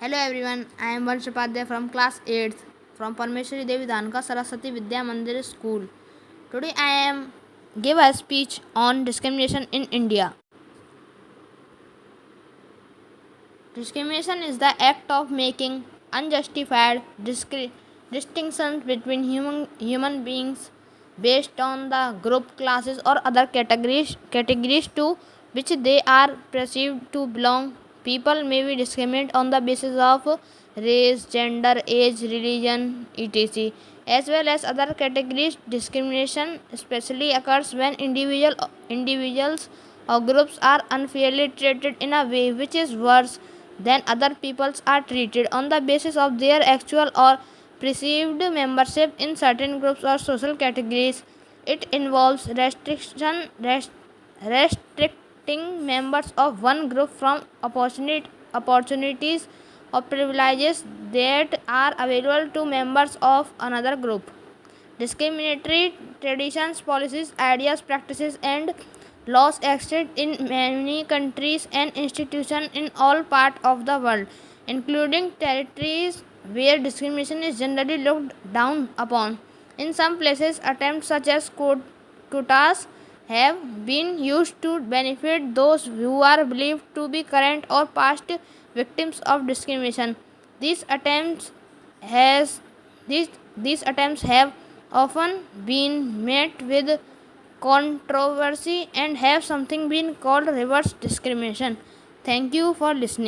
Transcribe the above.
Hello everyone, I am Vansh Upadhyay from class 8th from Parmeshwari Devi Dhanka Saraswati Vidya Mandir School. Today I am give a speech on discrimination in India. Discrimination is the act of making unjustified distinctions between human beings based on the group, classes or other categories to which they are perceived to belong. People may be discriminated on the basis of race, gender, age, religion, etc. As well as other categories. Discrimination especially occurs when individuals or groups are unfairly treated in a way which is worse than other peoples are treated on the basis of their actual or perceived membership in certain groups or social categories. It involves restricting members of one group from opportunities or privileges that are available to members of another group. Discriminatory traditions, policies, ideas, practices, and laws exist in many countries and institutions in all parts of the world, including territories where discrimination is generally looked down upon. In some places, attempts such as quotas have been used to benefit those who are believed to be current or past victims of discrimination. These attempts has these attempts have often been met with controversy and have something been called reverse discrimination. Thank you for listening.